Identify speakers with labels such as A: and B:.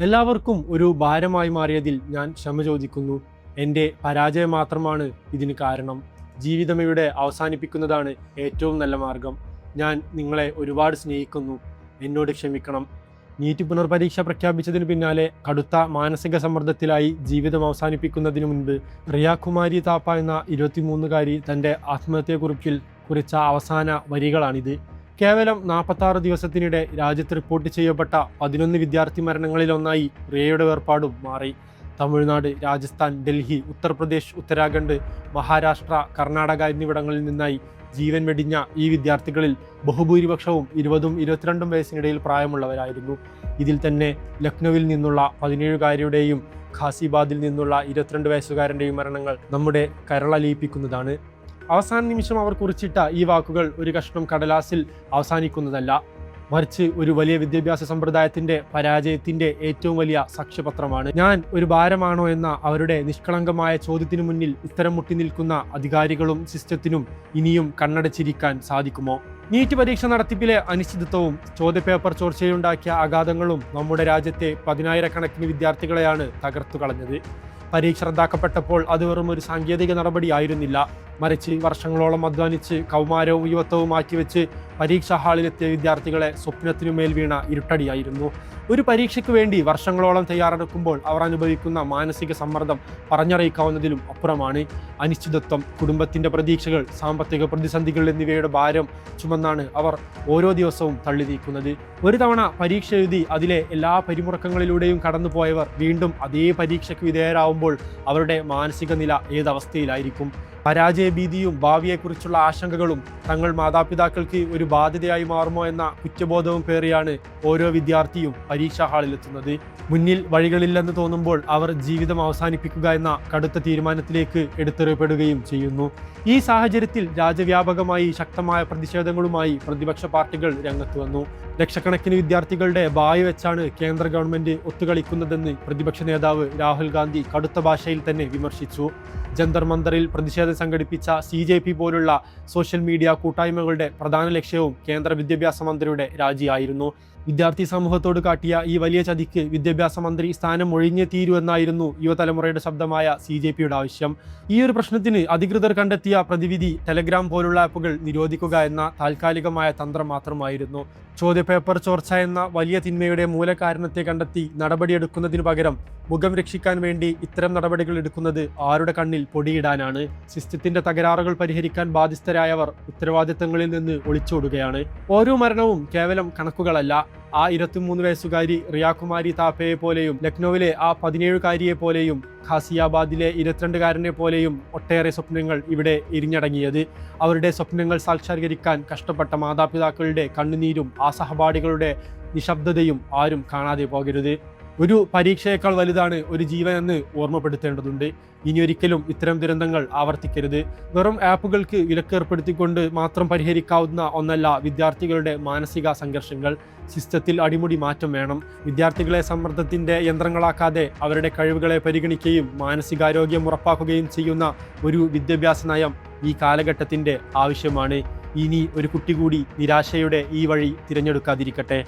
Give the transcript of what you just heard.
A: എല്ലാവർക്കും ഒരു ഭാരമായി മാറിയതിൽ ഞാൻ ക്ഷമ ചോദിക്കുന്നു. എൻ്റെ പരാജയം മാത്രമാണ് ഇതിന് കാരണം. ജീവിതം ഇവിടെ അവസാനിപ്പിക്കുന്നതാണ് ഏറ്റവും നല്ല മാർഗം. ഞാൻ നിങ്ങളെ ഒരുപാട് സ്നേഹിക്കുന്നു. എന്നോട് ക്ഷമിക്കണം. നീറ്റ് പുനർപരീക്ഷ പ്രഖ്യാപിച്ചതിന് പിന്നാലെ കടുത്ത മാനസിക സമ്മർദ്ദത്തിലായി ജീവിതം അവസാനിപ്പിക്കുന്നതിന് മുൻപ് റിയ കുമാരി താപ്പ എന്ന 23-കാരി തൻ്റെ ആത്മഹത്യയെക്കുറിപ്പിൽ കുറിച്ച അവസാന വരികളാണിത്. കേവലം 46 ദിവസത്തിനിടെ രാജ്യത്ത് റിപ്പോർട്ട് ചെയ്യപ്പെട്ട 11 വിദ്യാർത്ഥി മരണങ്ങളിലൊന്നായി റിയയുടെ വേർപാടും മാറി. തമിഴ്നാട്, രാജസ്ഥാൻ, ഡൽഹി, ഉത്തർപ്രദേശ്, ഉത്തരാഖണ്ഡ്, മഹാരാഷ്ട്ര, കർണാടക എന്നിവിടങ്ങളിൽ നിന്നായി ജീവൻ വെടിഞ്ഞ ഈ വിദ്യാർത്ഥികളിൽ ബഹുഭൂരിപക്ഷവും 20ഉം 22ഉം വയസ്സിനിടയിൽ പ്രായമുള്ളവരായിരുന്നു. ഇതിൽ തന്നെ ലക്നൌവിൽ നിന്നുള്ള 17-കാരിയുടെയും ഖാസിബാദിൽ നിന്നുള്ള 22 വയസ്സുകാരൻ്റെയും മരണങ്ങൾ നമ്മുടെ കരളലിയിപ്പിക്കുന്നതാണ്. അവസാന നിമിഷം അവർ കുറിച്ചിട്ട ഈ വാക്കുകൾ ഒരു കഷ്ണം കടലാസിൽ അവസാനിക്കുന്നതല്ല, മറിച്ച് ഒരു വലിയ വിദ്യാഭ്യാസ സമ്പ്രദായത്തിന്റെ പരാജയത്തിന്റെ ഏറ്റവും വലിയ സാക്ഷ്യപത്രമാണ്. ഞാൻ ഒരു ഭാരമാണോ എന്ന അവരുടെ നിഷ്കളങ്കമായ ചോദ്യത്തിനു മുന്നിൽ ഉത്തരം മുട്ടി നിൽക്കുന്ന അധികാരികളും സിസ്റ്റത്തിനും ഇനിയും കണ്ണടച്ചിരിക്കാൻ സാധിക്കുമോ? നീറ്റ് പരീക്ഷ നടത്തിപ്പിലെ അനിശ്ചിതത്വവും ചോദ്യപേപ്പർ ചോർച്ചയുണ്ടാക്കിയ ആഘാതങ്ങളും നമ്മുടെ രാജ്യത്തെ 10,000-കണക്കിന് വിദ്യാർത്ഥികളെയാണ് തകർത്തു കളഞ്ഞത്. പരീക്ഷ റദ്ദാക്കപ്പെട്ടപ്പോൾ അത് വെറും ഒരു സാങ്കേതിക നടപടിയായിരുന്നില്ല, മറിച്ച് വർഷങ്ങളോളം അധ്വാനിച്ച് കൗമാരവും യുവത്വവും മാറ്റിവെച്ച് പരീക്ഷാ ഹാളിലെത്തിയ വിദ്യാർത്ഥികളെ സ്വപ്നത്തിനുമേൽ വീണ ഇരുട്ടടിയായിരുന്നു. ഒരു പരീക്ഷയ്ക്ക് വേണ്ടി വർഷങ്ങളോളം തയ്യാറെടുക്കുമ്പോൾ അവർ അനുഭവിക്കുന്ന മാനസിക സമ്മർദ്ദം പറഞ്ഞറിയിക്കാവുന്നതിലും അപ്പുറമാണ്. അനിശ്ചിതത്വം, കുടുംബത്തിന്റെ പ്രതീക്ഷകൾ, സാമ്പത്തിക പ്രതിസന്ധികൾ എന്നിവയുടെ ഭാരം ചുമന്നാണ് അവർ ഓരോ ദിവസവും തള്ളി നീക്കുന്നത്. ഒരു തവണ പരീക്ഷ എഴുതി അതിലെ എല്ലാ പരിമുറക്കങ്ങളിലൂടെയും കടന്നുപോയവർ വീണ്ടും അതേ പരീക്ഷയ്ക്ക് വിധേയരാകുമ്പോൾ അവരുടെ മാനസിക നില ഏതവസ്ഥയിലായിരിക്കും? പരാജയഭീതിയും ഭാവിയെക്കുറിച്ചുള്ള ആശങ്കകളും തങ്ങൾ മാതാപിതാക്കൾക്ക് ഒരു ബാധ്യതയായി മാറുമോ എന്ന കുറ്റബോധവും പേറിയാണ് ഓരോ വിദ്യാർത്ഥിയും പരീക്ഷാ ഹാളിലെത്തുന്നത്. മുന്നിൽ വഴികളില്ലെന്ന് തോന്നുമ്പോൾ അവർ ജീവിതം അവസാനിപ്പിക്കുക എന്ന കടുത്ത തീരുമാനത്തിലേക്ക് എടുത്തെറിയപ്പെടുകയും ചെയ്യുന്നു. ഈ സാഹചര്യത്തിൽ രാജ്യവ്യാപകമായി ശക്തമായ പ്രതിഷേധങ്ങളുമായി പ്രതിപക്ഷ പാർട്ടികൾ രംഗത്ത് വന്നു. ലക്ഷക്കണക്കിന് വിദ്യാർത്ഥികളുടെ ഭാവി വെച്ചാണ് കേന്ദ്ര ഗവൺമെന്റ് ഒത്തുകളിക്കുന്നതെന്ന് പ്രതിപക്ഷ നേതാവ് രാഹുൽ ഗാന്ധി കടുത്ത ഭാഷയിൽ തന്നെ വിമർശിച്ചു. ജന്തർ മന്ദറിൽ പ്രതിഷേധം സംഘടിപ്പിച്ച CJP പോലുള്ള സോഷ്യൽ മീഡിയ കൂട്ടായ്മകളുടെ പ്രധാന ലക്ഷ്യവും കേന്ദ്ര വിദ്യാഭ്യാസ മന്ത്രിയുടെ രാജിയായിരുന്നു. വിദ്യാർത്ഥി സമൂഹത്തോട് കാട്ടിയ ഈ വലിയ ചതിക്ക് വിദ്യാഭ്യാസ മന്ത്രി സ്ഥാനം ഒഴിഞ്ഞേ തീരൂ എന്നായിരുന്നു യുവതലമുറയുടെ ശബ്ദമായ CJPയുടെ ആവശ്യം. ഈ ഒരു പ്രശ്നത്തിന് അധികൃതർ കണ്ടെത്തിയ പ്രതിവിധി ടെലഗ്രാം പോലുള്ള ആപ്പുകൾ നിരോധിക്കുക എന്ന താൽക്കാലികമായ തന്ത്രം മാത്രമായിരുന്നു. ചോദ്യപേപ്പർ ചോർച്ച എന്ന വലിയ തിന്മയുടെ മൂലകാരണത്തെ കണ്ടെത്തി നടപടിയെടുക്കുന്നതിനു പകരം മുഖം രക്ഷിക്കാൻ വേണ്ടി ഇത്തരം നടപടികൾ എടുക്കുന്നത് ആരുടെ കണ്ണിൽ പൊടിയിടാനാണ്? സിസ്റ്റത്തിന്റെ തകരാറുകൾ പരിഹരിക്കാൻ ബാധ്യസ്ഥരായവർ ഉത്തരവാദിത്തങ്ങളിൽ നിന്ന് ഒളിച്ചോടുകയാണ്. ഓരോ മരണവും കേവലം കണക്കുകളല്ല. ആ 23 വയസ്സുകാരി റിയ കുമാരി താപ്പയെ പോലെയും ലക്നൌവിലെ ആ 17-കാരിയെ പോലെയും ഖാസിയാബാദിലെ 22-കാരനെ പോലെയും ഒട്ടേറെ സ്വപ്നങ്ങൾ ഇവിടെ എരിഞ്ഞടങ്ങിയത്. അവരുടെ സ്വപ്നങ്ങൾ സാക്ഷാത്കരിക്കാൻ കഷ്ടപ്പെട്ട മാതാപിതാക്കളുടെ കണ്ണുനീരും ആ സഹപാഠികളുടെ നിശബ്ദതയും ആരും കാണാതെ പോകരുത്. ഒരു പരീക്ഷയേക്കാൾ വലുതാണ് ഒരു ജീവൻ എന്ന് ഓർമ്മപ്പെടുത്തേണ്ടതുണ്ട്. ഇനിയൊരിക്കലും ഇത്തരം ദുരന്തങ്ങൾ ആവർത്തിക്കരുത്. വെറും ആപ്പുകൾക്ക് വിലക്കേർപ്പെടുത്തിക്കൊണ്ട് മാത്രം പരിഹരിക്കാവുന്ന ഒന്നല്ല വിദ്യാർത്ഥികളുടെ മാനസിക സംഘർഷങ്ങൾ. സിസ്റ്റത്തിൽ അടിമുടി മാറ്റം വേണം. വിദ്യാർത്ഥികളെ സമ്മർദ്ദത്തിന്റെ യന്ത്രങ്ങളാക്കാതെ അവരുടെ കഴിവുകളെ പരിഗണിക്കുകയും മാനസികാരോഗ്യം ഉറപ്പാക്കുകയും ചെയ്യുന്ന ഒരു വിദ്യാഭ്യാസ നയം ഈ കാലഘട്ടത്തിന്റെ ആവശ്യമാണ്. ഇനി ഒരു കുട്ടി കൂടി നിരാശയുടെ ഈ വഴി തിരഞ്ഞെടുക്കാതിരിക്കട്ടെ.